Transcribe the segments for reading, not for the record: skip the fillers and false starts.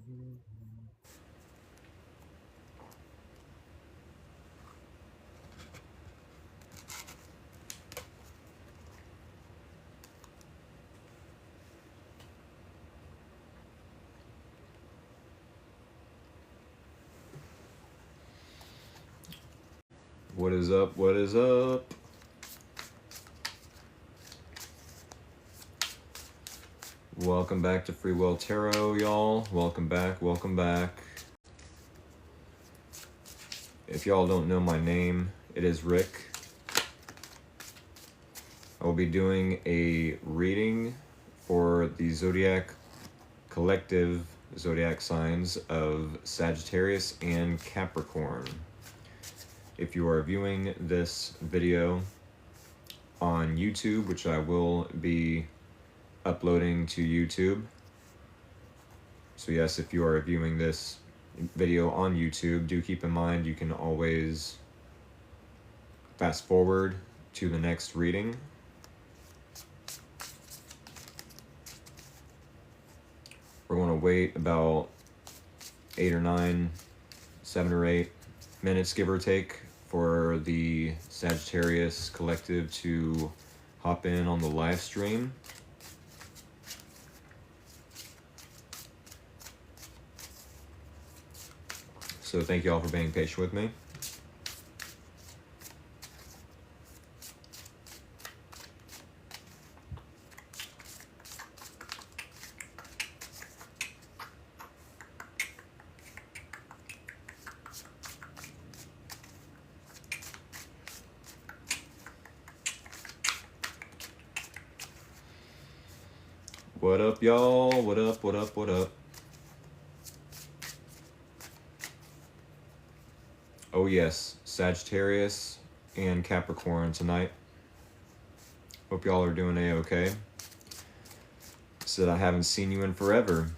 What is up? What is up? Welcome back to Free Will Tarot, y'all. Welcome back. Welcome back. If y'all don't know my name, it is Rick. I will be doing a reading for the zodiac collective zodiac signs of Sagittarius and Capricorn. If you are viewing this video on YouTube, which I will be uploading to YouTube. So yes, if you are viewing this video on YouTube, do keep in mind you can always fast forward to the next reading. We're going to wait about 8 or 9, 7 or 8 minutes, give or take, for the Sagittarius collective to hop in on the live stream. So thank you all for being patient with me. What up, y'all? What up, what up, what up? Oh yes, Sagittarius and Capricorn tonight. Hope y'all are doing a-okay. Said I haven't seen you in forever.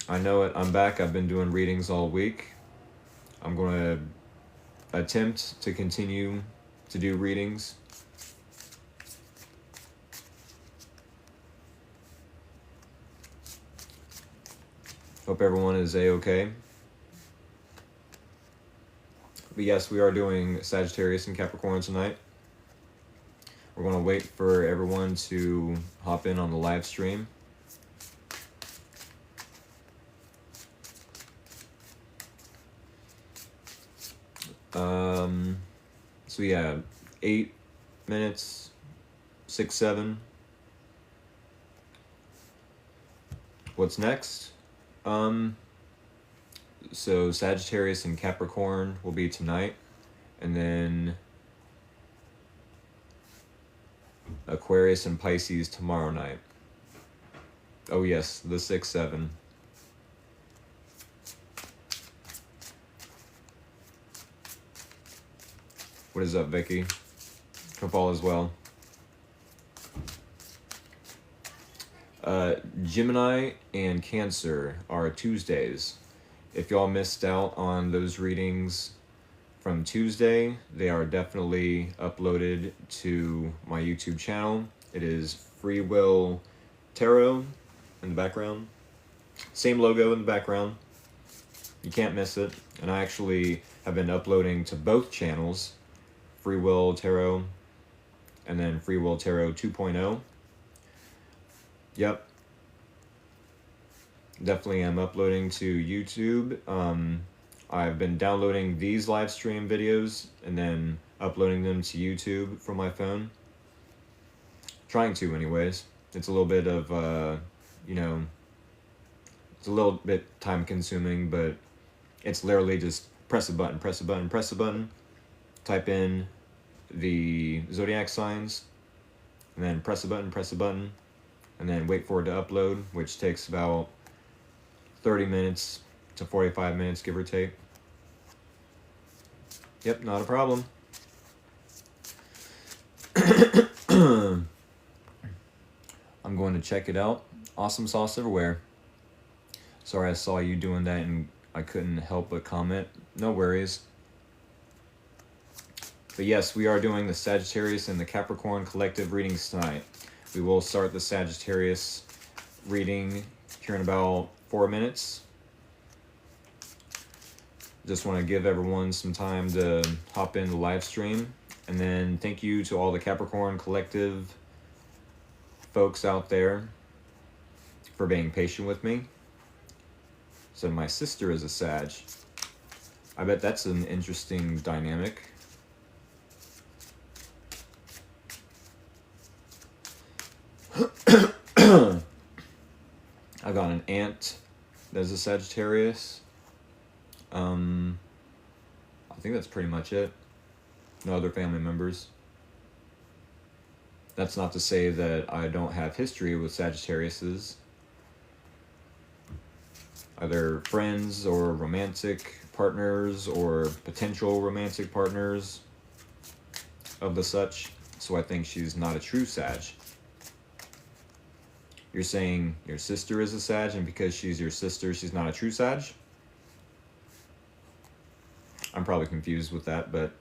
I know it, I'm back. I've been doing readings all week. I'm going to attempt to continue to do readings. Hope everyone is a-okay. But yes, we are doing Sagittarius and Capricorn tonight. We're going to wait for everyone to hop in on the live stream. So yeah, 8 minutes, 6, 7. What's next? So Sagittarius and Capricorn will be tonight, and then Aquarius and Pisces tomorrow night. Oh yes, the 6, 7. What is up, Vicky? Hope all is well. Gemini and Cancer are Tuesdays. If y'all missed out on those readings from Tuesday, they are definitely uploaded to my YouTube channel. It is Free Will Tarot in the background. Same logo in the background. You can't miss it. And I actually have been uploading to both channels, Free Will Tarot and then Free Will Tarot 2.0. Yep. Definitely am uploading to YouTube. I've been downloading these live stream videos and then uploading them to YouTube from my phone. Trying to anyways. It's a little bit of, you know, it's a little bit time consuming, but it's literally just press a button, press a button, press a button, type in the zodiac signs, and then press a button, and then wait for it to upload, which takes about 30 minutes to 45 minutes, give or take. Yep, not a problem. I'm going to check it out. Awesome sauce everywhere. Sorry I saw you doing that and I couldn't help but comment. No worries. But yes, we are doing the Sagittarius and the Capricorn collective readings tonight. We will start the Sagittarius reading here in about 4 minutes. Just want to give everyone some time to hop in the live stream. And then thank you to all the Capricorn Collective folks out there for being patient with me. So my sister is a Sag. I bet that's an interesting dynamic. I got an aunt that's a Sagittarius. I think that's pretty much it. No other family members. That's not to say that I don't have history with Sagittariuses. Either friends or romantic partners or potential romantic partners of the such. So I think she's not a true Sag. You're saying your sister is a Sag, and because she's your sister, she's not a true Sag? I'm probably confused with that, but...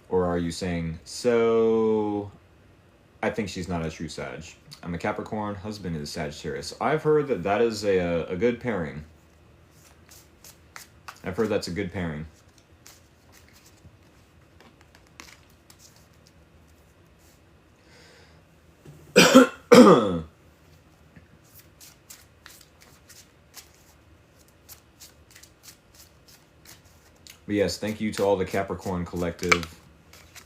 Or are you saying, so... I think she's not a true Sag. I'm a Capricorn, husband is Sagittarius. I've heard that that is a good pairing. I've heard that's a good pairing. But yes, thank you to all the Capricorn Collective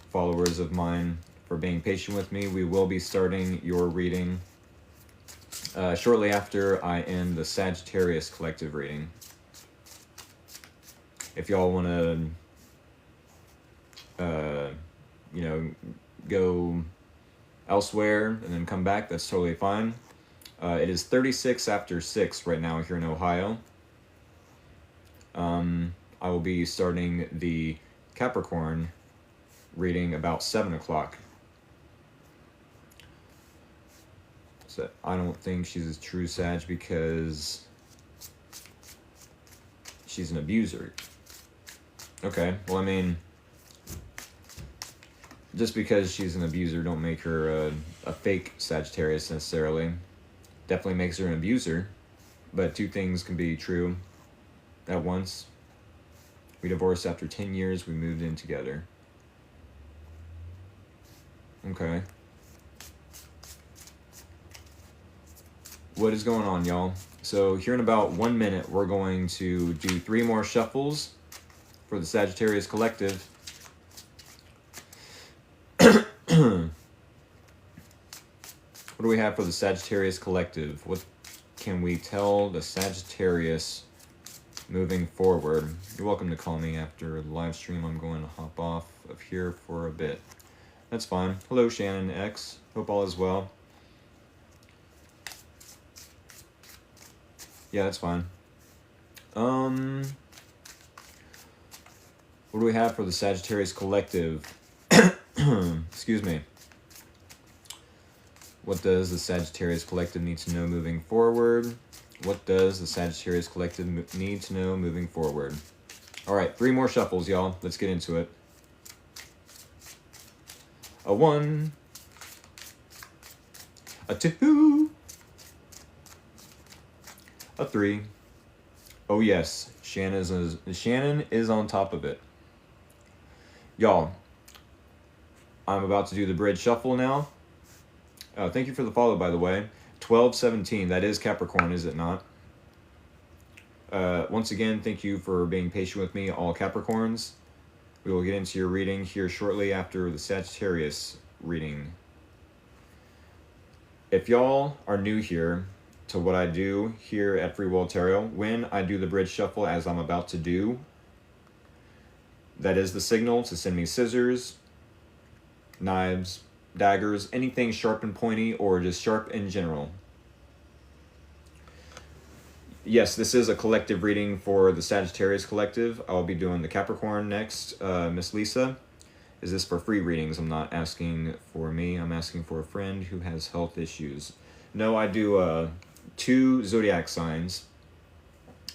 followers of mine for being patient with me. We will be starting your reading shortly after I end the Sagittarius Collective reading. If y'all want to, go elsewhere and then come back, that's totally fine. It is 36 after 6 right now here in Ohio. I will be starting the Capricorn reading about 7 o'clock. So I don't think she's a true Sag because she's an abuser. Okay, well, I mean, just because she's an abuser don't make her a fake Sagittarius necessarily. Definitely makes her an abuser, but two things can be true at once. We divorced after 10 years, we moved in together. Okay. What is going on, y'all? So here in about 1 minute, we're going to do 3 more shuffles for the Sagittarius Collective. What do we have for the Sagittarius Collective? What can we tell the Sagittarius moving forward? You're welcome to call me after the live stream. I'm going to hop off of here for a bit. That's fine. Hello, Shannon X. Hope all is well. Yeah, that's fine. What do we have for the Sagittarius Collective? Excuse me. What does the Sagittarius Collective need to know moving forward? What does the Sagittarius Collective need to know moving forward? All right, 3 more shuffles, y'all. Let's get into it. A 1, a 2, a 3. Oh yes, Shannon is on top of it. Y'all, I'm about to do the bridge shuffle now. Thank you for the follow, by the way. 1217, that is Capricorn, is it not? Once again, thank you for being patient with me, all Capricorns. We will get into your reading here shortly after the Sagittarius reading. If y'all are new here to what I do here at Free Will Tarot, when I do the bridge shuffle as I'm about to do, that is the signal to send me scissors, knives, daggers, anything sharp and pointy or just sharp in general. Yes, this is a collective reading for the Sagittarius Collective. I'll be doing the Capricorn next. Miss Lisa, is this for free readings? I'm not asking for me. I'm asking for a friend who has health issues. No, I do 2 zodiac signs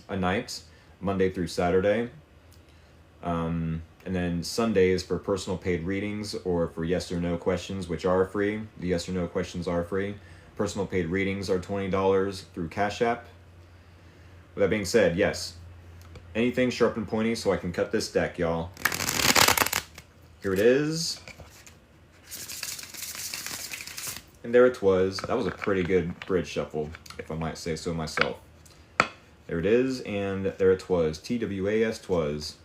a night, Monday through Saturday. And then Sundays for personal paid readings or for yes or no questions, which are free. The yes or no questions are free. Personal paid readings are $20 through Cash App, With that being said, yes, anything sharp and pointy so I can cut this deck, y'all. Here it is. And there it was. That was a pretty good bridge shuffle, if I might say so myself. There it is, and there it was. TWAS twas.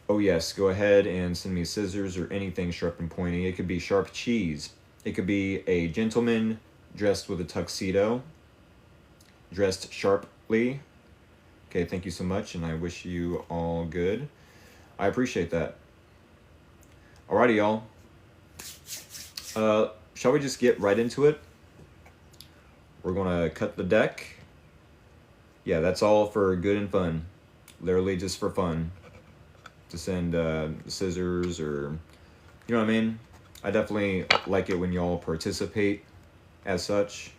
Oh yes, go ahead and send me scissors or anything sharp and pointy. It could be sharp cheese. It could be a gentleman dressed with a tuxedo, dressed sharply. Okay, thank you so much, and I wish you all good. I appreciate that. Alrighty, y'all. Shall we just get right into it? We're gonna cut the deck. Yeah, that's all for good and fun. Literally just for fun. To send scissors or, you know what I mean? I definitely like it when y'all participate as such.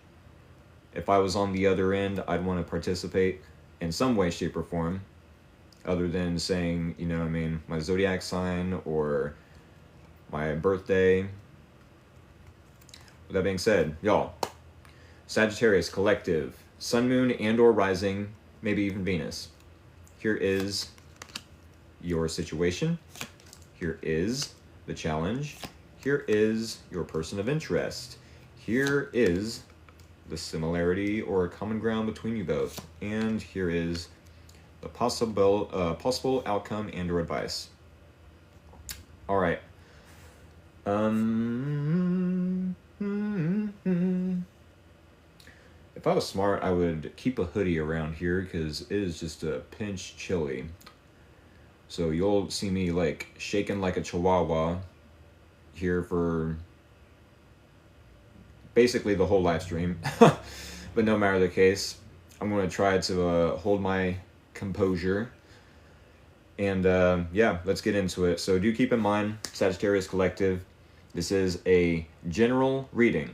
If I was on the other end, I'd want to participate in some way, shape, or form. Other than saying, you know what I mean, my zodiac sign or my birthday. With that being said, y'all, Sagittarius collective, sun, moon, and or rising, maybe even Venus. Here is your situation. Here is the challenge. Here is your person of interest. Here is the similarity or common ground between you both. And here is the possible outcome and or advice. All right. If I was smart, I would keep a hoodie around here because it is just a pinch chilly. So you'll see me like shaking like a chihuahua here for basically the whole live stream. But no matter the case, I'm going to try to hold my composure. And yeah, let's get into it. So do keep in mind, Sagittarius Collective, this is a general reading.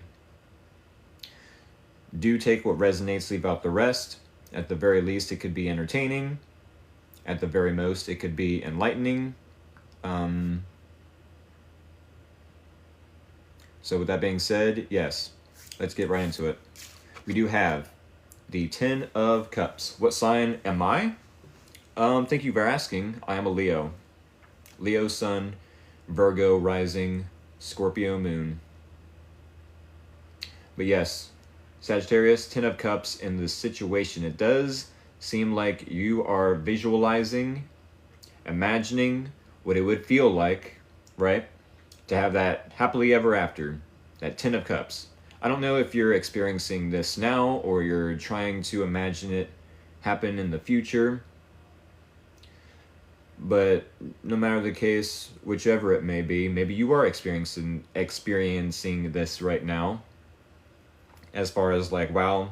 Do take what resonates, leave out the rest. At the very least, it could be entertaining. At the very most, it could be enlightening. So with that being said, yes, let's get right into it. We do have the 10 of Cups. What sign am I? Thank you for asking. I am a Leo. Leo sun, Virgo rising, Scorpio moon. But yes, Sagittarius, 10 of Cups in this situation. It does seem like you are visualizing, imagining what it would feel like, right? To have that happily ever after, that 10 of Cups. I don't know if you're experiencing this now or you're trying to imagine it happen in the future. But no matter the case, whichever it may be, maybe you are experiencing this right now. As far as like, wow,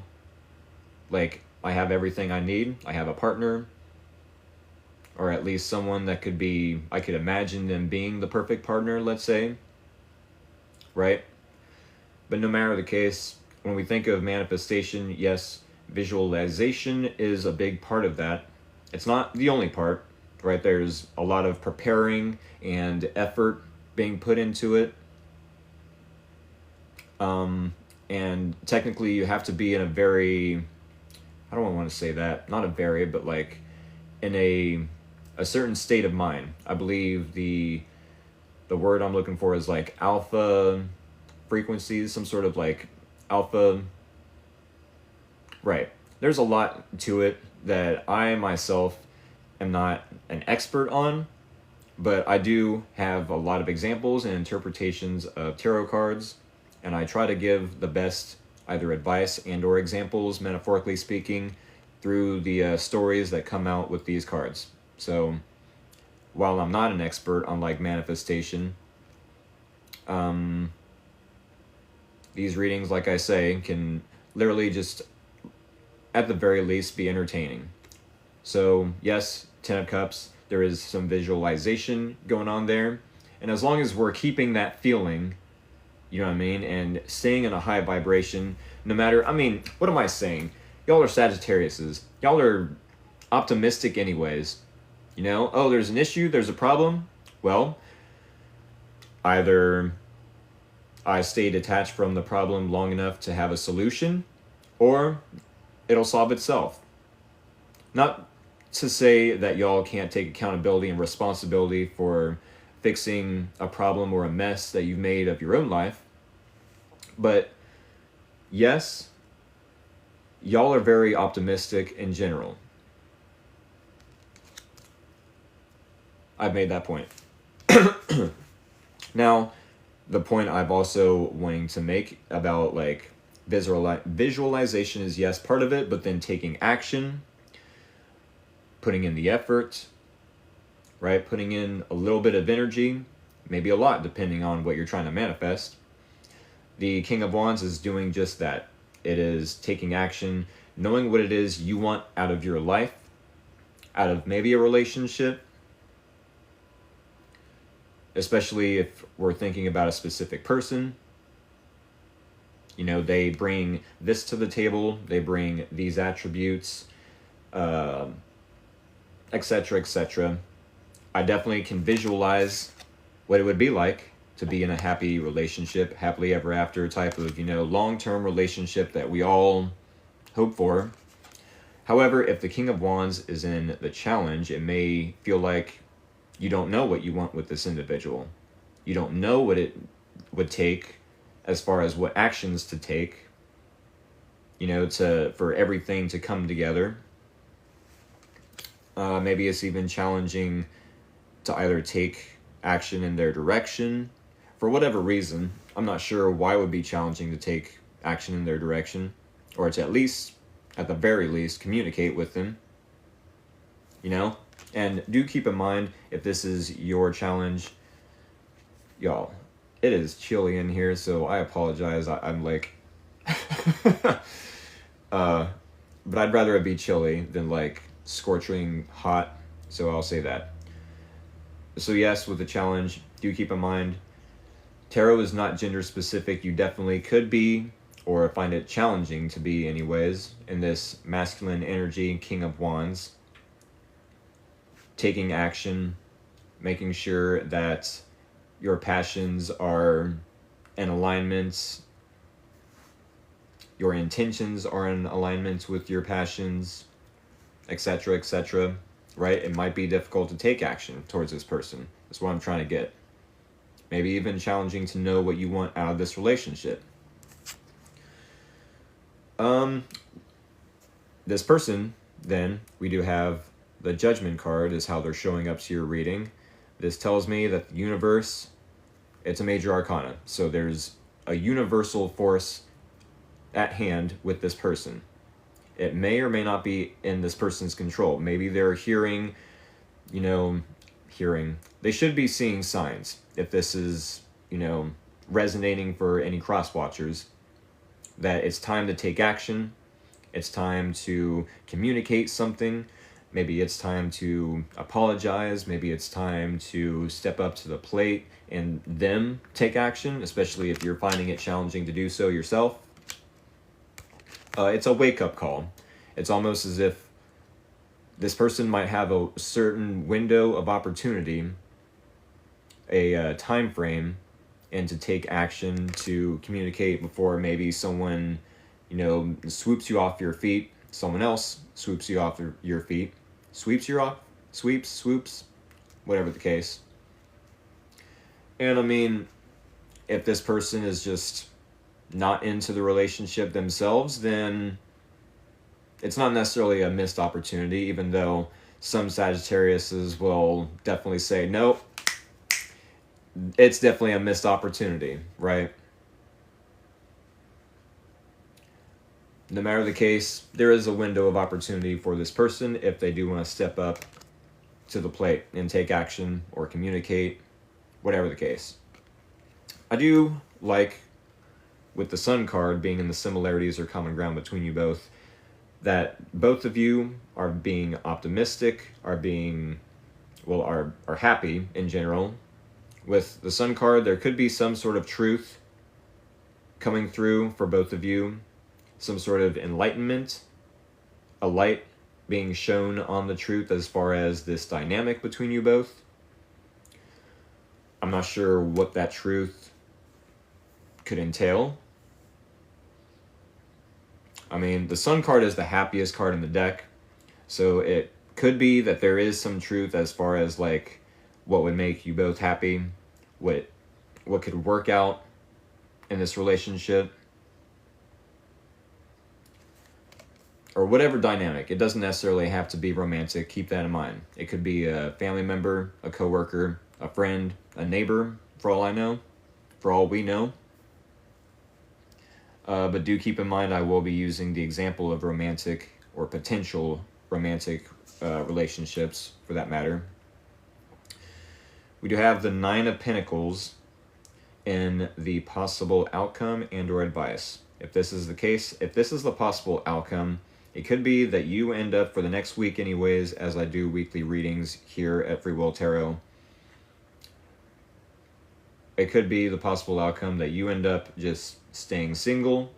like I have everything I need. I have a partner, or at least someone that could be, I could imagine them being the perfect partner, let's say, right? But no matter the case, when we think of manifestation, yes, visualization is a big part of that. It's not the only part, right? There's a lot of preparing and effort being put into it. And technically you have to be in a very, I don't want to say that, not a very, but like in a certain state of mind. I believe the word I'm looking for is like alpha frequencies, some sort of like alpha. Right. There's a lot to it that I myself am not an expert on, but I do have a lot of examples and interpretations of tarot cards, and I try to give the best either advice and or examples, metaphorically speaking, through the stories that come out with these cards. So while I'm not an expert on like manifestation, these readings, like I say, can literally just at the very least be entertaining. So yes, 10 of Cups, there is some visualization going on there, and as long as we're keeping that feeling, you know what I mean, and staying in a high vibration, no matter, I mean, what am I saying? Y'all are Sagittariuses. Y'all are optimistic anyways. You know, oh, there's an issue, there's a problem. Well, either I stay detached from the problem long enough to have a solution, or it'll solve itself. Not to say that y'all can't take accountability and responsibility for fixing a problem or a mess that you've made of your own life, but yes, y'all are very optimistic in general. I've made that point. Now, the point I've also wanting to make about like visualization is yes, part of it, but then taking action, putting in the effort, right? Putting in a little bit of energy, maybe a lot, depending on what you're trying to manifest. The King of Wands is doing just that. It is taking action, knowing what it is you want out of your life, out of maybe a relationship, especially if we're thinking about a specific person. You know, they bring this to the table, they bring these attributes, etc., etc. I definitely can visualize what it would be like to be in a happy relationship, happily ever after type of, you know, long-term relationship that we all hope for. However, if the King of Wands is in the challenge, it may feel like you don't know what you want with this individual. You don't know what it would take as far as what actions to take, you know, for everything to come together. Maybe it's even challenging to either take action in their direction for whatever reason. I'm not sure why it would be challenging to take action in their direction, or to at the very least, communicate with them, you know? And do keep in mind, if this is your challenge, y'all, it is chilly in here, so I apologize. I'm like, but I'd rather it be chilly than like scorching hot, so I'll say that. So yes, with the challenge, do keep in mind, tarot is not gender specific. You definitely could be, or find it challenging to be anyways, in this masculine energy, King of Wands. Taking action, making sure that your passions are in alignment, your intentions are in alignment with your passions, etc., etc., right? It might be difficult to take action towards this person. That's what I'm trying to get. Maybe even challenging to know what you want out of this relationship. This person, then, we do have the Judgment card is how they're showing up to your reading. This tells me that the universe, it's a major arcana. So there's a universal force at hand with this person. It may or may not be in this person's control. Maybe they're hearing. They should be seeing signs. If this is, resonating for any cross-watchers, that it's time to take action. It's time to communicate something. Maybe it's time to apologize. Maybe it's time to step up to the plate and them take action, especially if you're finding it challenging to do so yourself. It's a wake-up call. It's almost as if this person might have a certain window of opportunity, a time frame, and to take action to communicate before maybe someone, swoops you off your feet. Someone else swoops you off your feet. Swoops, whatever the case. And I mean, if this person is just not into the relationship themselves, then it's not necessarily a missed opportunity, even though some Sagittariuses will definitely say, nope, it's definitely a missed opportunity, right? No matter the case, there is a window of opportunity for this person if they do want to step up to the plate and take action or communicate, whatever the case. I do like, with the Sun card being in the similarities or common ground between you both, that both of you are being optimistic, are happy in general. With the Sun card, there could be some sort of truth coming through for both of you, some sort of enlightenment, a light being shown on the truth as far as this dynamic between you both. I'm not sure what that truth could entail. I mean, the Sun card is the happiest card in the deck, so it could be that there is some truth as far as like what would make you both happy, what could work out in this relationship, or whatever dynamic. It doesn't necessarily have to be romantic. Keep that in mind. It could be a family member, a coworker, a friend, a neighbor, for all I know, for all we know. But do keep in mind I will be using the example of romantic or potential romantic relationships, for that matter. We do have the Nine of Pentacles in the possible outcome and or advice. If this is the case, if this is the possible outcome, it could be that you end up, for the next week anyways, as I do weekly readings here at Free Will Tarot, it could be the possible outcome that you end up just staying single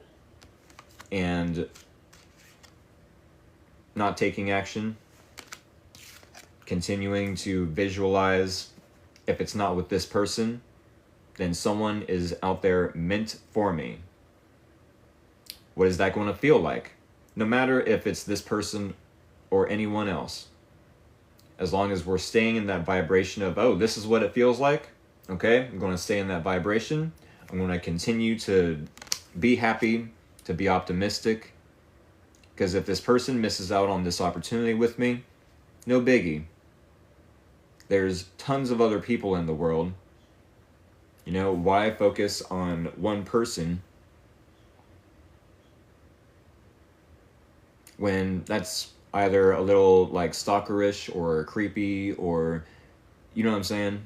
and not taking action, continuing to visualize, if it's not with this person, then someone is out there meant for me. What is that going to feel like? No matter if it's this person or anyone else. As long as we're staying in that vibration of, oh, this is what it feels like. Okay, I'm going to stay in that vibration. I'm going to continue to be happy, to be optimistic. Because if this person misses out on this opportunity with me, no biggie. There's tons of other people in the world. You know, why focus on one person when that's either a little like stalkerish or creepy, or, you know what I'm saying?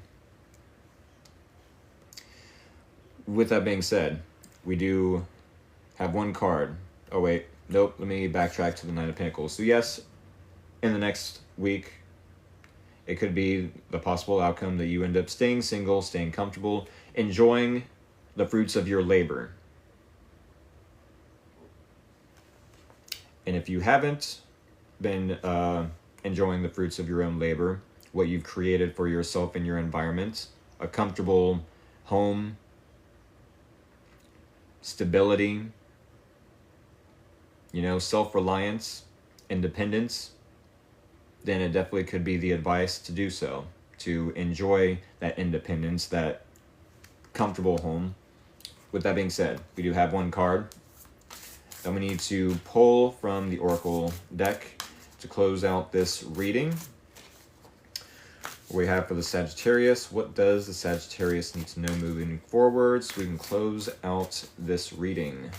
With that being said, we do have one card. Oh wait, nope, let me backtrack to the Nine of Pentacles. So yes, in the next week, it could be the possible outcome that you end up staying single, staying comfortable, enjoying the fruits of your labor. And if you haven't been enjoying the fruits of your own labor, what you've created for yourself in your environment, a comfortable home, stability, you know, self-reliance, independence, then it definitely could be the advice to do so, to enjoy that independence, that comfortable home. With that being said, we do have one card that we need to pull from the Oracle deck to close out this reading. We have for the Sagittarius, what does the Sagittarius need to know moving forward so we can close out this reading?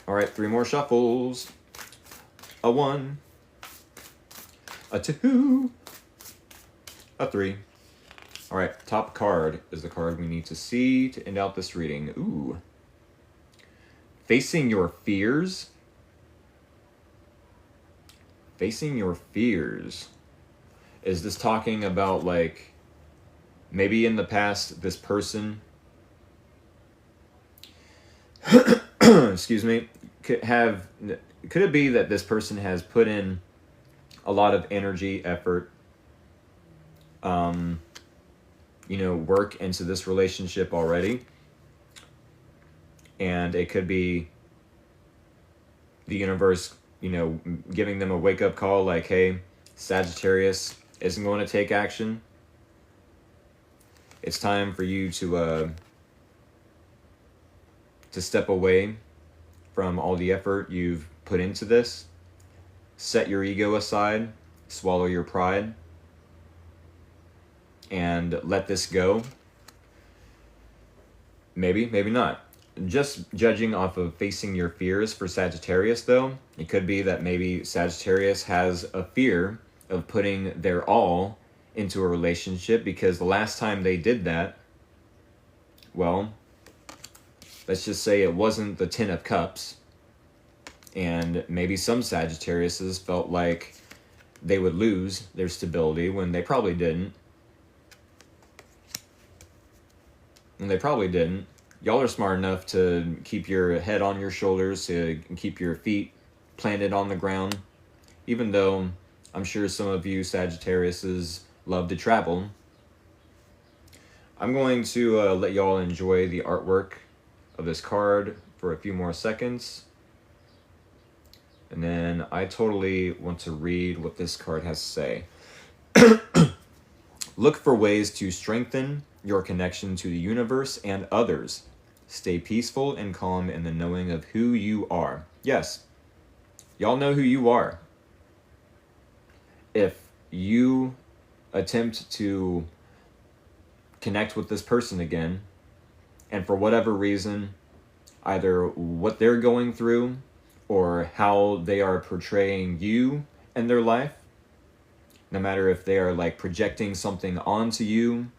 All right, 3 more shuffles. A 1, a 2, a 3. All right, top card is the card we need to see to end out this reading. Ooh. Facing your fears. Facing your fears. Is this talking about, like, maybe in the past this person excuse me, could it be that this person has put in a lot of energy, effort, you know, work into this relationship already? And it could be the universe, you know, giving them a wake-up call like, hey, Sagittarius isn't going to take action. It's time for you to step away from all the effort you've put into this. Set your ego aside, swallow your pride, and let this go. Maybe, maybe not. Just judging off of facing your fears for Sagittarius, though, it could be that maybe Sagittarius has a fear of putting their all into a relationship because the last time they did that, well, let's just say it wasn't the 10 of Cups. And maybe some Sagittariuses felt like they would lose their stability when they probably didn't. And they probably didn't. Y'all are smart enough to keep your head on your shoulders, to keep your feet planted on the ground. Even though I'm sure some of you Sagittariuses love to travel. I'm going to let y'all enjoy the artwork of this card for a few more seconds. And then I totally want to read what this card has to say. Look for ways to strengthen your connection to the universe and others. Stay peaceful and calm in the knowing of who you are. Yes, y'all know who you are. If you attempt to connect with this person again, and for whatever reason, either what they're going through or how they are portraying you in their life, no matter if they are like projecting something onto you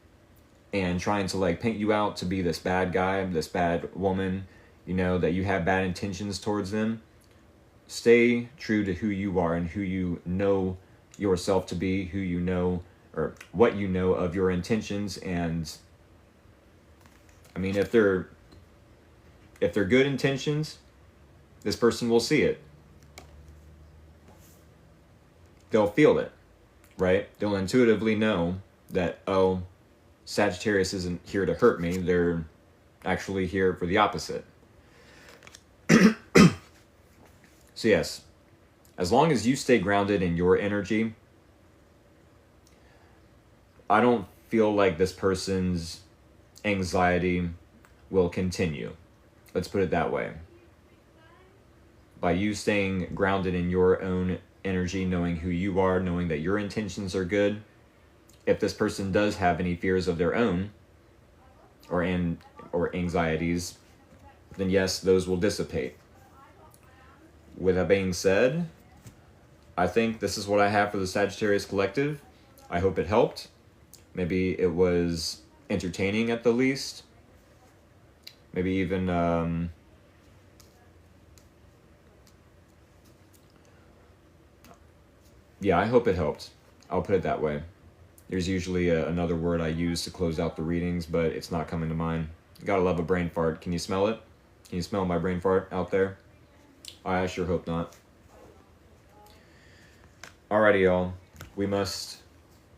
and trying to like paint you out to be this bad guy, this bad woman, you know, that you have bad intentions towards them, stay true to who you are and who you know yourself to be, who you know, or what you know of your intentions. And I mean, if they're good intentions, this person will see it. They'll feel it, right? They'll intuitively know that, oh, Sagittarius isn't here to hurt me. They're actually here for the opposite. So yes, as long as you stay grounded in your energy, I don't feel like this person's anxiety will continue. Let's put it that way. By you staying grounded in your own energy, knowing who you are, knowing that your intentions are good, if this person does have any fears of their own or anxieties, then yes, those will dissipate. With that being said, I think this is what I have for the Sagittarius Collective. I hope it helped. Maybe it was entertaining at the least. Maybe even yeah, I hope it helped. I'll put it that way. There's usually another word I use to close out the readings, but it's not coming to mind. You gotta love a brain fart. Can you smell it? Can you smell my brain fart out there? I sure hope not. Alrighty, y'all. We must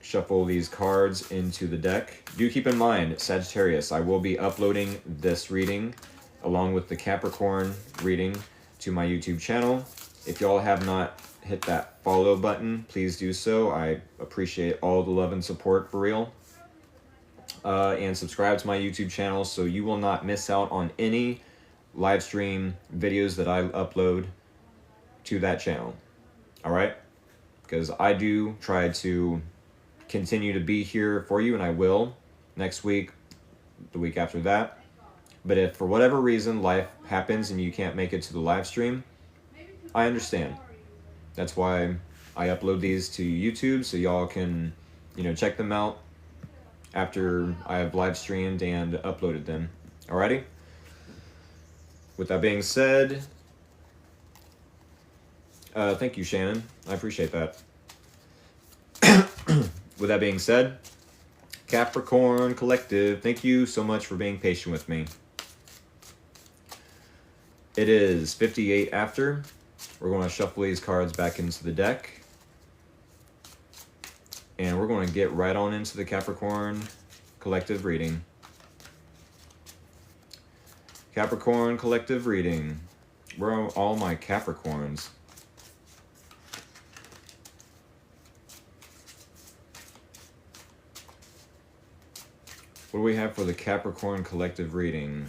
shuffle these cards into the deck. Do keep in mind, Sagittarius, I will be uploading this reading along with the Capricorn reading to my YouTube channel. If y'all have not hit that follow button, please do so. I appreciate all the love and support, for real. And subscribe to my YouTube channel so you will not miss out on any live stream videos that I upload to that channel. All right? Because I do try to continue to be here for you, and I will next week, the week after that. But if for whatever reason life happens and you can't make it to the live stream, I understand. That's why I upload these to YouTube, so y'all can, you know, check them out after I have live streamed and uploaded them. Alrighty? With that being said, thank you, Shannon. I appreciate that. With that being said, Capricorn Collective, thank you so much for being patient with me. It is 58 after. We're going to shuffle these cards back into the deck. And we're going to get right on into the Capricorn Collective reading. Capricorn Collective reading. Where are all my Capricorns? What do we have for the Capricorn Collective reading?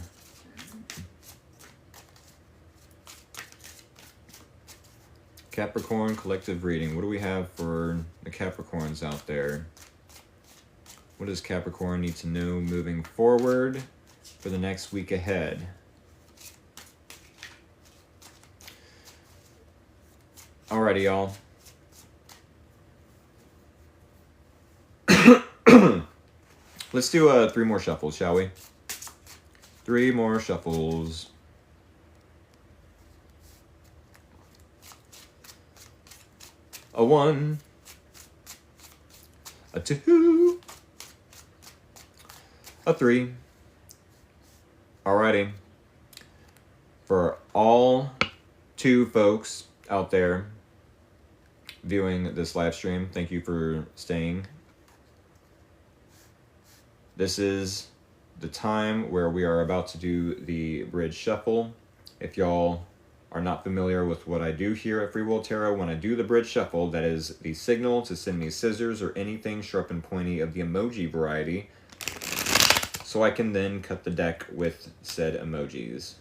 Capricorn Collective reading. What do we have for the Capricorns out there? What does Capricorn need to know moving forward for the next week ahead? Alrighty, y'all. Let's do 3 more shuffles, shall we? 3 more shuffles. A 1, a 2, a 3. Alrighty. For all 2 folks out there viewing this live stream, thank you for staying. This is the time where we are about to do the bridge shuffle. If y'all are not familiar with what I do here at Free Will Tarot, when I do the bridge shuffle, that is the signal to send me scissors or anything sharp and pointy of the emoji variety, so I can then cut the deck with said emojis.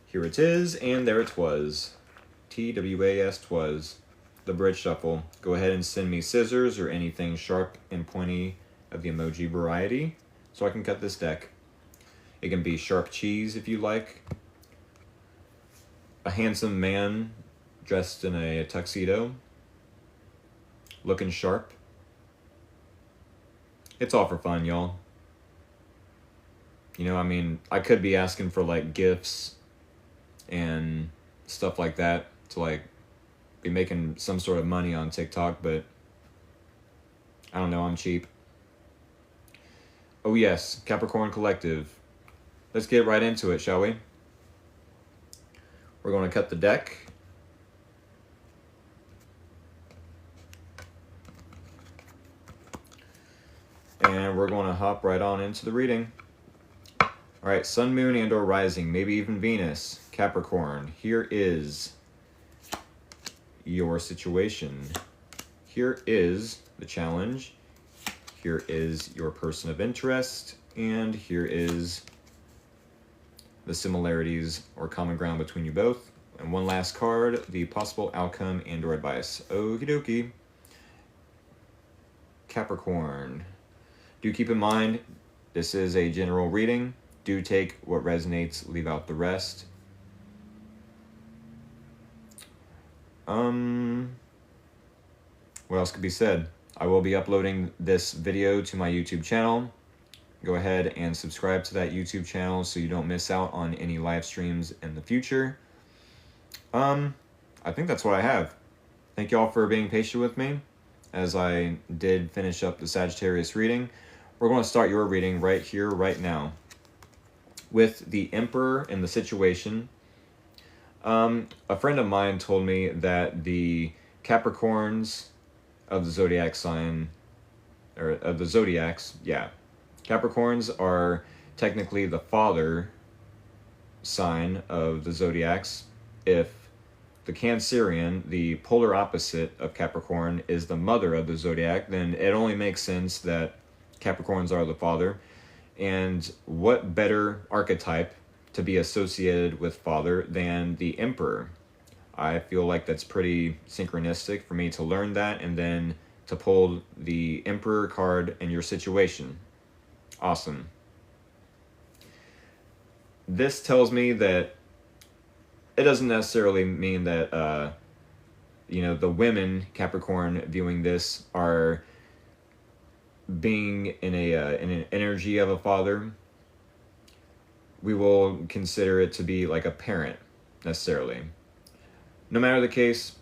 Here it is, and there it was. TWAS twas. The bridge shuffle. Go ahead and send me scissors or anything sharp and pointy of the emoji variety so I can cut this deck. It can be sharp cheese if you like. A handsome man dressed in a tuxedo, looking sharp. It's all for fun, y'all. You know, I mean, I could be asking for like gifts and stuff like that to like be making some sort of money on TikTok, but I don't know, I'm cheap. Oh yes, Capricorn Collective. Let's get right into it, shall we? We're going to cut the deck. And we're going to hop right on into the reading. All right, Sun, Moon, and or Rising, maybe even Venus, Capricorn. Here is your situation. Here is the challenge. Here is your person of interest. And here is the similarities or common ground between you both. And one last card, the possible outcome and or advice. Okie dokie. Capricorn. Do keep in mind, this is a general reading. Do take what resonates, leave out the rest. What else could be said? I will be uploading this video to my YouTube channel. Go ahead and subscribe to that YouTube channel so you don't miss out on any live streams in the future. I think that's what I have. Thank y'all for being patient with me as I did finish up the Sagittarius reading. We're going to start your reading right here, right now, with the Emperor in the situation. A friend of mine told me that the Capricorns of the zodiac sign, or of the zodiacs, yeah, Capricorns are technically the father sign of the zodiacs. If the Cancerian, the polar opposite of Capricorn, is the mother of the zodiac, then it only makes sense that Capricorns are the father. And what better archetype to be associated with father than the Emperor? I feel like that's pretty synchronistic for me to learn that and then to pull the Emperor card in your situation. Awesome. This tells me that it doesn't necessarily mean that, the women Capricorn viewing this are being in an energy of a father. We will consider it to be like a parent, necessarily. No matter the case,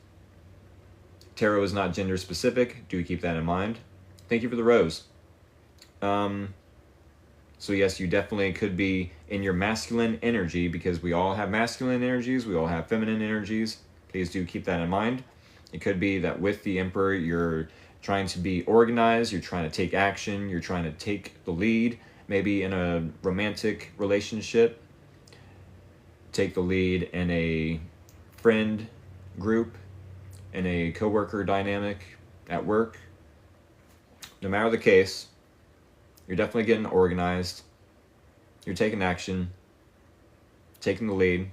tarot is not gender specific. Do keep that in mind. Thank you for the rose. So yes, you definitely could be in your masculine energy, because we all have masculine energies, we all have feminine energies. Please do keep that in mind. It could be that with the Emperor, you're trying to be organized, you're trying to take action, you're trying to take the lead, maybe in a romantic relationship, take the lead in a friend group, in a coworker dynamic at work. No matter the case, you're definitely getting organized, you're taking action, taking the lead,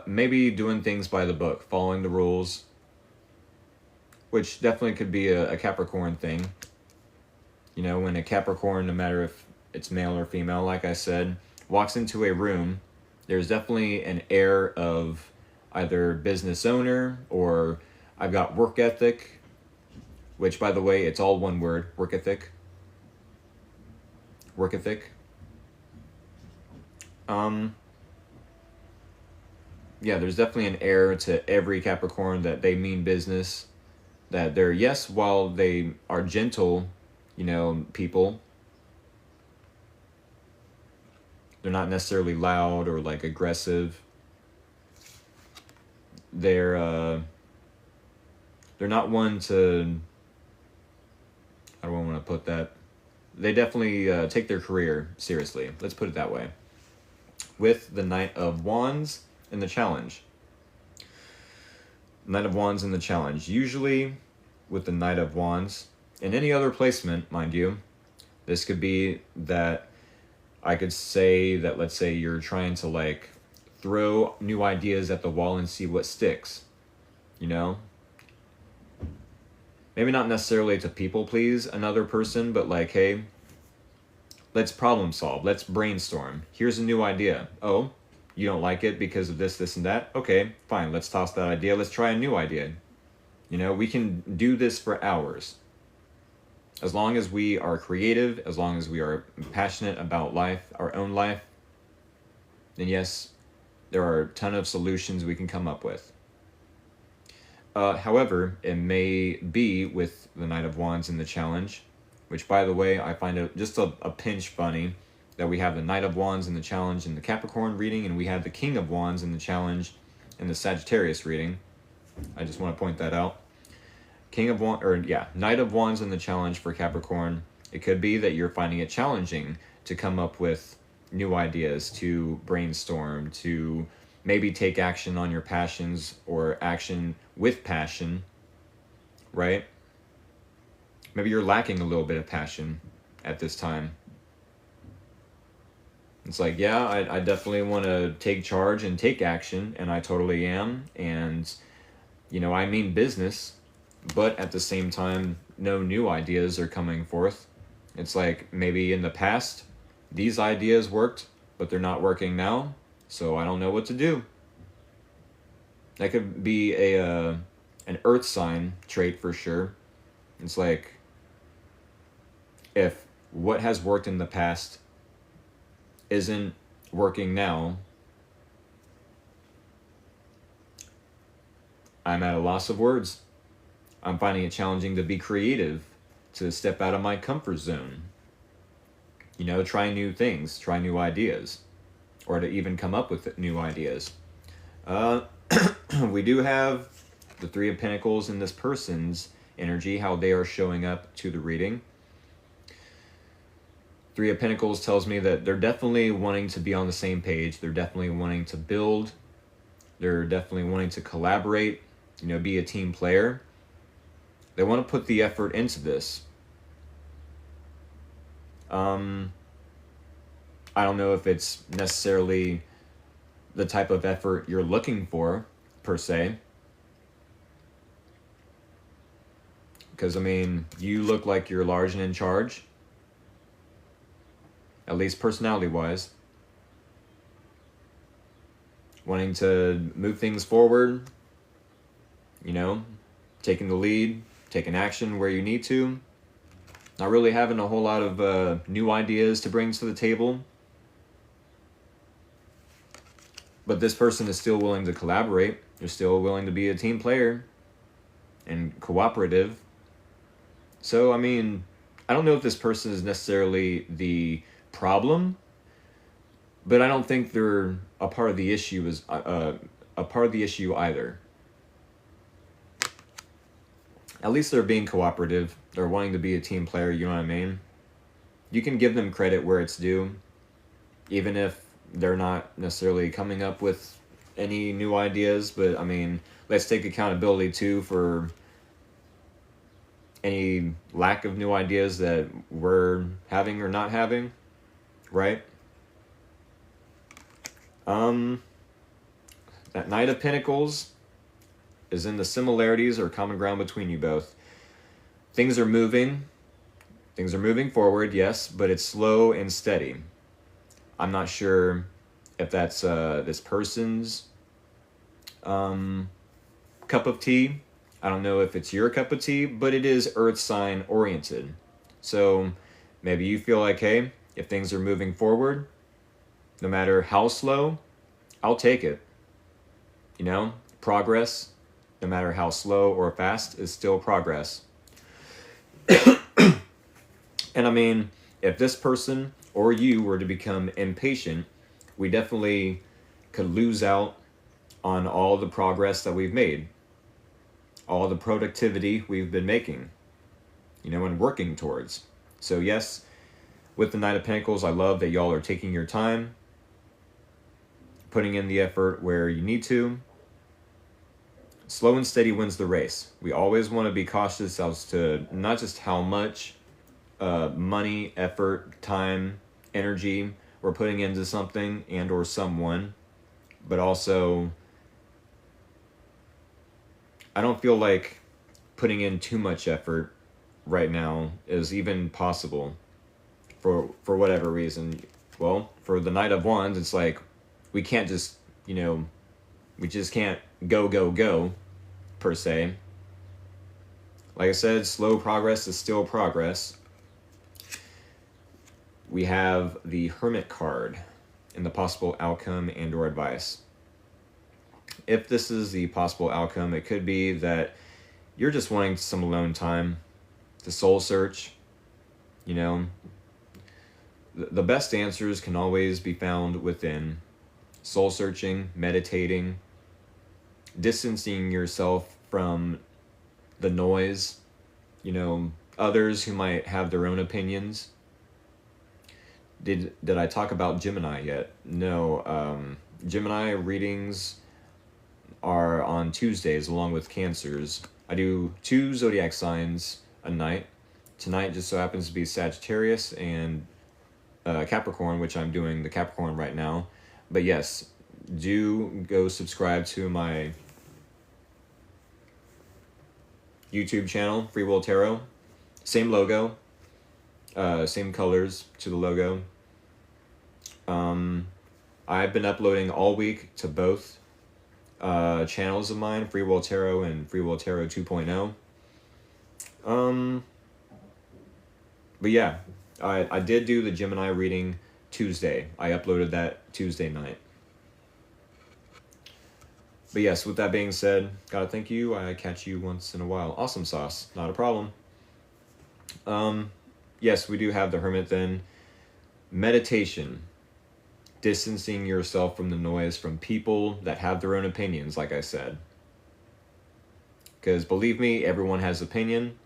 maybe doing things by the book, following the rules, which definitely could be a Capricorn thing. You know, when a Capricorn, no matter if it's male or female, like I said, walks into a room, there's definitely an air of either business owner or I've got work ethic, which, by the way, it's all one word, work ethic. Work ethic. Yeah, there's definitely an air to every Capricorn that they mean business, that they're, yes, while they are gentle, people, they're not necessarily loud or like aggressive. they're not one to, I don't want to put that. They definitely take their career seriously. Let's put it that way. With the Knight of Wands in the challenge. Knight of Wands in the challenge. Usually with the Knight of Wands, in any other placement, mind you, this could be that I could say that, let's say you're trying to like throw new ideas at the wall and see what sticks, you know? Maybe not necessarily to people please another person, but like, hey, let's problem solve. Let's brainstorm. Here's a new idea. Oh, you don't like it because of this, this, and that? Okay, fine. Let's toss that idea. Let's try a new idea. You know, we can do this for hours. As long as we are creative, as long as we are passionate about life, our own life, then yes, there are a ton of solutions we can come up with. However, it may be with the Knight of Wands in the challenge, which, by the way, I find it just a pinch funny that we have the Knight of Wands in the challenge in the Capricorn reading, and we have the King of Wands in the challenge in the Sagittarius reading. I just want to point that out. Knight of Wands in the challenge for Capricorn. It could be that you're finding it challenging to come up with new ideas, to brainstorm, to maybe take action on your passions or action with passion, right? Maybe you're lacking a little bit of passion at this time. It's like, yeah, I definitely want to take charge and take action, and I totally am. And, you know, I mean business, but at the same time, no new ideas are coming forth. It's like maybe in the past, these ideas worked, but they're not working now, so I don't know what to do. That could be an earth sign trait for sure. It's like, if what has worked in the past isn't working now, I'm at a loss of words. I'm finding it challenging to be creative, to step out of my comfort zone. You know, try new things, try new ideas, or to even come up with new ideas. We do have the Three of Pentacles in this person's energy, how they are showing up to the reading. Three of Pentacles tells me that they're definitely wanting to be on the same page. They're definitely wanting to build. They're definitely wanting to collaborate, you know, be a team player. They want to put the effort into this. I don't know if it's necessarily the type of effort you're looking for, per se. Because, I mean, you look like you're large and in charge. At least personality-wise. Wanting to move things forward. You know, taking the lead, taking action where you need to. Not really having a whole lot of new ideas to bring to the table. But this person is still willing to collaborate. They're still willing to be a team player and cooperative. So, I mean, I don't know if this person is necessarily the problem, but I don't think they're a part of the issue either. At least they're being cooperative. They're wanting to be a team player, you know what I mean? You can give them credit where it's due, even if they're not necessarily coming up with any new ideas. But, I mean, let's take accountability, too, for any lack of new ideas that we're having or not having, right? That Knight of Pentacles is in the similarities or common ground between you both. Things are moving forward, yes, but it's slow and steady. I'm not sure if that's this person's cup of tea. I don't know if it's your cup of tea, but it is earth sign oriented. So maybe you feel like, hey, if things are moving forward, no matter how slow, I'll take it. You know, progress, no matter how slow or fast, is still progress. And I mean, if this person or you were to become impatient, we definitely could lose out on all the progress that we've made, all the productivity we've been making, you know, and working towards. So yes, with the Knight of Pentacles, I love that y'all are taking your time, putting in the effort where you need to. Slow and steady wins the race. We always want to be cautious as to not just how much money, effort, time, energy we're putting into something and or someone, but also I don't feel like putting in too much effort right now is even possible for whatever reason. Well, for the Knight of Wands, it's like we can't just, you know, we just can't go per se. Like I said, slow progress is still progress. We have the Hermit card and the possible outcome and or advice. If this is the possible outcome, it could be that you're just wanting some alone time to soul search. You know, the best answers can always be found within. Soul searching, meditating, distancing yourself from the noise, you know, others who might have their own opinions. Did I talk about Gemini yet? No. Gemini readings are on Tuesdays along with Cancers. I do 2 zodiac signs a night. Tonight just so happens to be Sagittarius and Capricorn, which I'm doing the Capricorn right now. But yes, do go subscribe to my YouTube channel, Free Will Tarot. Same logo, same colors to the logo. I've been uploading all week to both channels of mine, Free Will Tarot and Free Will Tarot 2.0. But yeah, I did do the Gemini reading Tuesday. I uploaded that Tuesday night. But yes, with that being said, gotta thank you. I catch you once in a while. Awesome sauce. Not a problem. Yes, we do have the Hermit then. Meditation. Distancing yourself from the noise, from people that have their own opinions, like I said. Because believe me, everyone has opinion.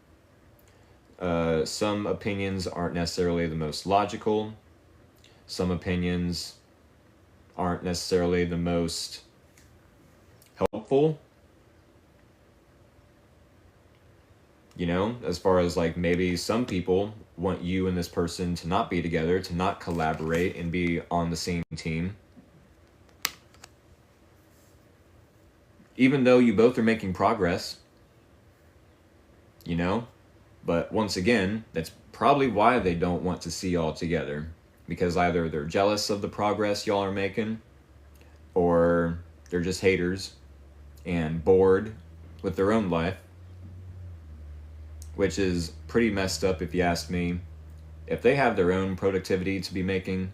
Some opinions aren't necessarily the most logical. Some opinions aren't necessarily the most helpful. You know, as far as like maybe some people want you and this person to not be together, to not collaborate and be on the same team. Even though you both are making progress, you know, but once again, that's probably why they don't want to see y'all together. Because either they're jealous of the progress y'all are making, or they're just haters and bored with their own life. Which is pretty messed up if you ask me. If they have their own productivity to be making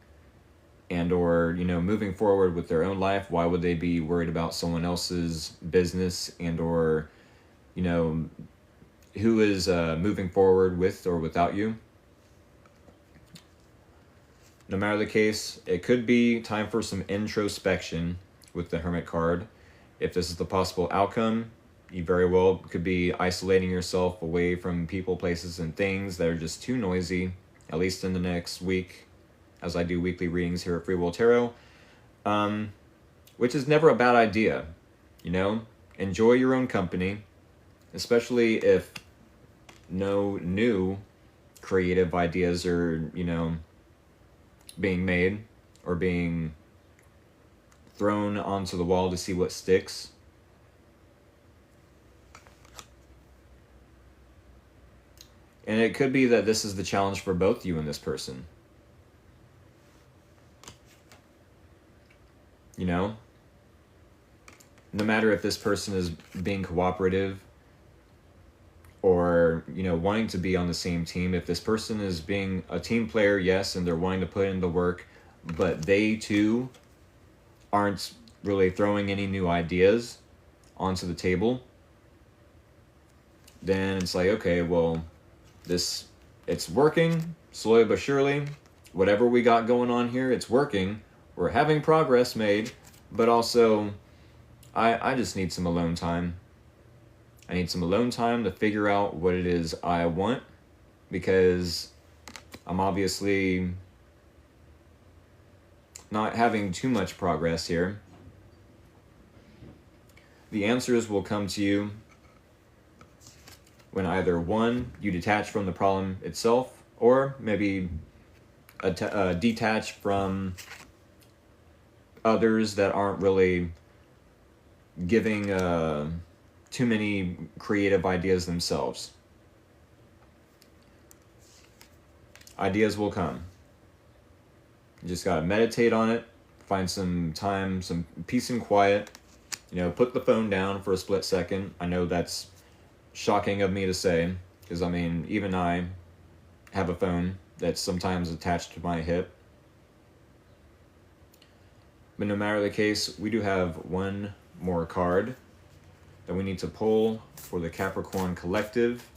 and or, you know, moving forward with their own life, why would they be worried about someone else's business and or, you know, who is moving forward with or without you? No matter the case, it could be time for some introspection with the Hermit card. If this is the possible outcome, you very well could be isolating yourself away from people, places, and things that are just too noisy, at least in the next week, as I do weekly readings here at Free Will Tarot, which is never a bad idea, you know? Enjoy your own company, especially if no new creative ideas are, you know, being made or being thrown onto the wall to see what sticks. And it could be that this is the challenge for both you and this person. You know? No matter if this person is being cooperative or, you know, wanting to be on the same team. If this person is being a team player, yes, and they're wanting to put in the work, but they too aren't really throwing any new ideas onto the table, then it's like, okay, well, it's working slowly but surely. Whatever we got going on here, it's working. We're having progress made, but also I just need some alone time. I need some alone time to figure out what it is I want, because I'm obviously not having too much progress here. The answers will come to you when either one, you detach from the problem itself, or maybe detach from others that aren't really giving too many creative ideas themselves. Ideas will come. You just gotta meditate on it, find some time, some peace and quiet. You know, put the phone down for a split second. I know that's shocking of me to say, because I mean, even I have a phone that's sometimes attached to my hip. But no matter the case, we do have one more card that we need to pull for the Capricorn collective.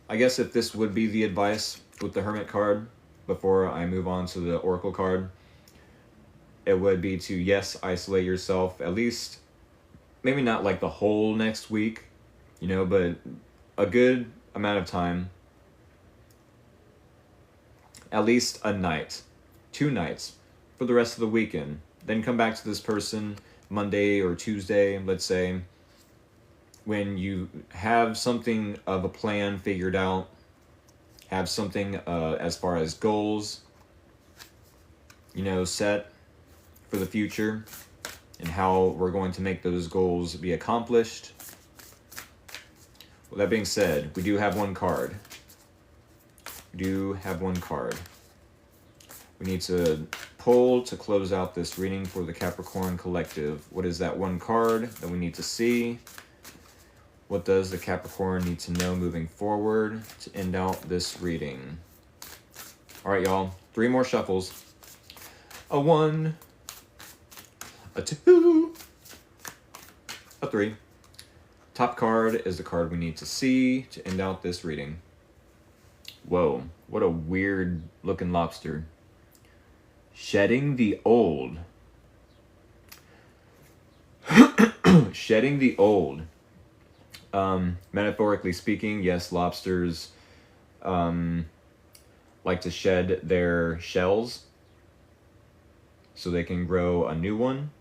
I guess if this would be the advice with the Hermit card, before I move on to the Oracle card, it would be to, yes, isolate yourself, at least, maybe not like the whole next week, you know, but a good amount of time, at least a night, 2 nights, for the rest of the weekend. Then come back to this person Monday or Tuesday, let's say, when you have something of a plan figured out, have something as far as goals, you know, set for the future, and how we're going to make those goals be accomplished. With that being said, we do have one card. We do have one card. We need to pull to close out this reading for the Capricorn collective. What is that one card that we need to see? What does the Capricorn need to know moving forward to end out this reading? All right, y'all. 3 more shuffles. A 1, a 2, a 3. Top card is the card we need to see to end out this reading. Whoa, what a weird looking lobster. Shedding the old. Shedding the old. Metaphorically speaking, yes, lobsters like to shed their shells so they can grow a new one.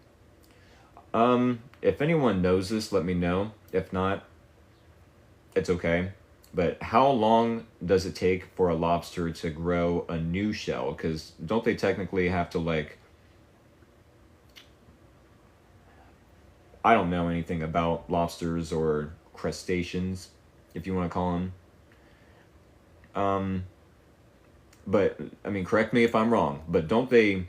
If anyone knows this, let me know. If not, it's okay. But how long does it take for a lobster to grow a new shell? Because don't they technically have to, like... I don't know anything about lobsters or crustaceans, if you want to call them. But, I mean, correct me if I'm wrong, but don't they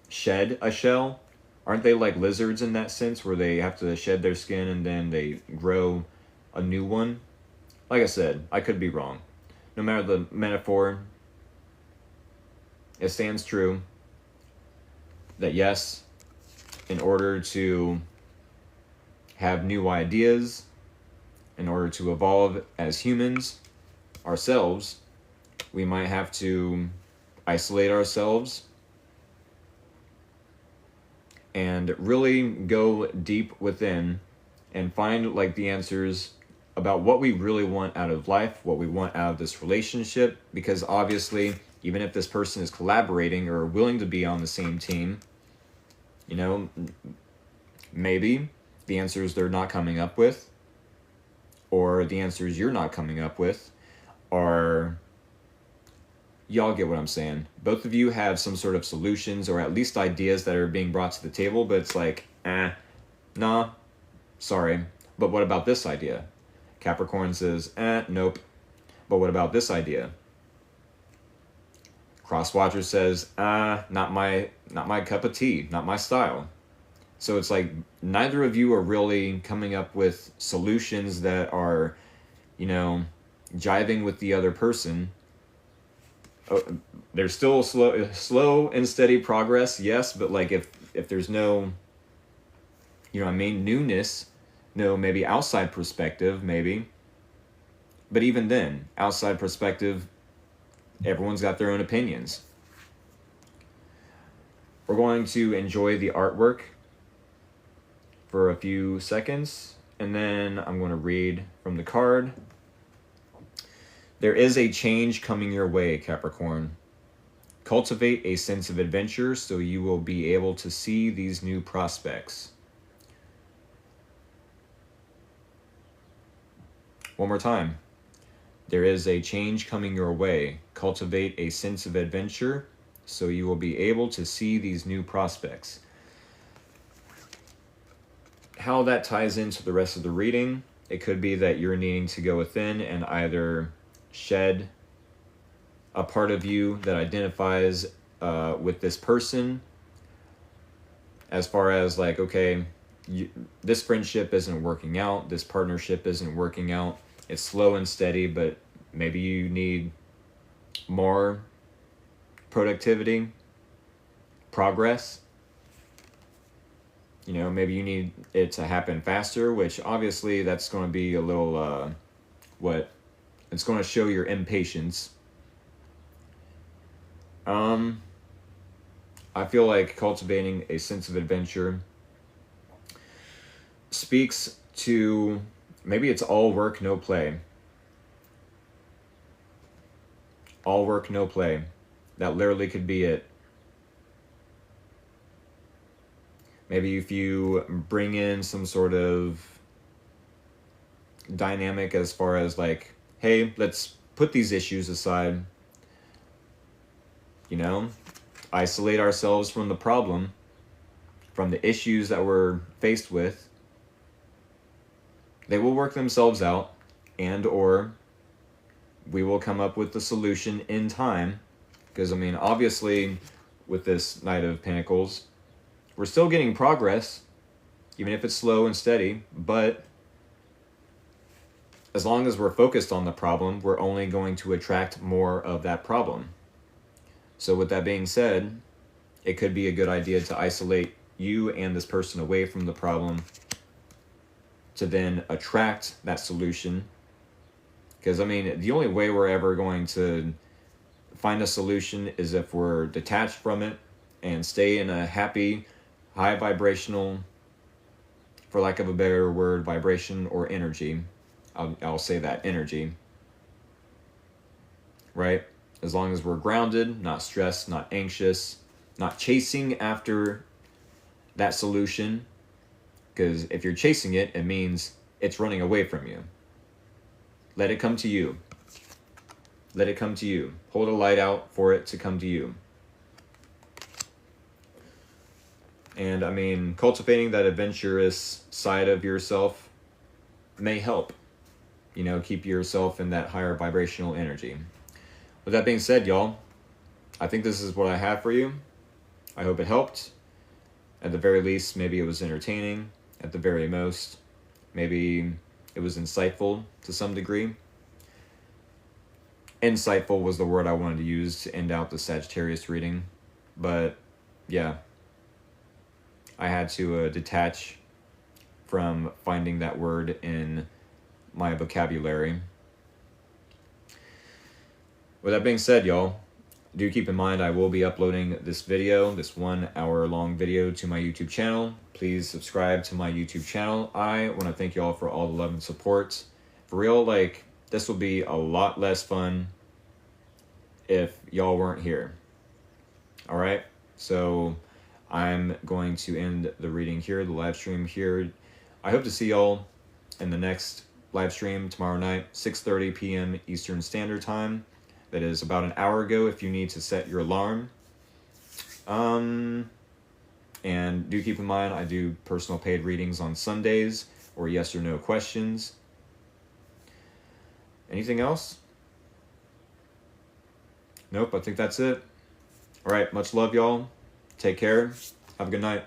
shed a shell? Aren't they like lizards in that sense, where they have to shed their skin and then they grow a new one? Like I said, I could be wrong. No matter the metaphor, it stands true that yes, in order to have new ideas, in order to evolve as humans, ourselves, we might have to isolate ourselves and really go deep within and find like the answers about what we really want out of life, what we want out of this relationship, because obviously, even if this person is collaborating or willing to be on the same team, you know, maybe the answers they're not coming up with, or the answers you're not coming up with, are... Y'all get what I'm saying. Both of you have some sort of solutions, or at least ideas that are being brought to the table, but it's like, nah, sorry. But what about this idea? Capricorn says, nope. But what about this idea? Crosswatcher says, not my cup of tea, not my style. So it's like, neither of you are really coming up with solutions that are, you know, jiving with the other person. There's still slow and steady progress, yes, but like if there's no, you know, I mean, newness, no, maybe outside perspective, maybe. But even then, outside perspective, everyone's got their own opinions. We're going to enjoy the artwork for a few seconds, and then I'm going to read from the card. There is a change coming your way, Capricorn. Cultivate a sense of adventure so you will be able to see these new prospects. One more time. There is a change coming your way. Cultivate a sense of adventure so you will be able to see these new prospects. How that ties into the rest of the reading, it could be that you're needing to go within and either shed a part of you that identifies with this person, as far as like, okay, this friendship isn't working out, this partnership isn't working out, it's slow and steady, but maybe you need more productivity, progress. You know, maybe you need it to happen faster, which obviously that's going to be a little, it's going to show your impatience. I feel like cultivating a sense of adventure speaks to, maybe it's all work, no play. All work, no play. That literally could be it. Maybe if you bring in some sort of dynamic as far as like, hey, let's put these issues aside. You know, isolate ourselves from the problem, from the issues that we're faced with. They will work themselves out, and or we will come up with the solution in time. Because, I mean, obviously, with this Knight of Pentacles, we're still getting progress, even if it's slow and steady, but as long as we're focused on the problem, we're only going to attract more of that problem. So with that being said, it could be a good idea to isolate you and this person away from the problem to then attract that solution. Because, I mean, the only way we're ever going to find a solution is if we're detached from it and stay in a happy, high vibrational, for lack of a better word, vibration or energy. I'll say that, energy. Right? As long as we're grounded, not stressed, not anxious, not chasing after that solution. Because if you're chasing it, it means it's running away from you. Let it come to you. Let it come to you. Hold a light out for it to come to you. And I mean, cultivating that adventurous side of yourself may help. You know, keep yourself in that higher vibrational energy. With that being said, y'all, I think this is what I have for you. I hope it helped. At the very least, maybe it was entertaining. At the very most, maybe it was insightful to some degree. Insightful was the word I wanted to use to end out the Sagittarius reading. But, yeah. I had to detach from finding that word in my vocabulary. With that being said, y'all, do keep in mind I will be uploading this video, this 1 hour long video, to my YouTube channel. Please subscribe to my YouTube channel. I want to thank y'all for all the love and support. For real, like, this will be a lot less fun if y'all weren't here. Alright? So, I'm going to end the reading here, the live stream here. I hope to see y'all in the next live stream tomorrow night, 6:30 p.m. Eastern Standard Time. That is about an hour ago if you need to set your alarm. And do keep in mind, I do personal paid readings on Sundays or yes or no questions. Anything else? Nope, I think that's it. All right, much love, y'all. Take care. Have a good night.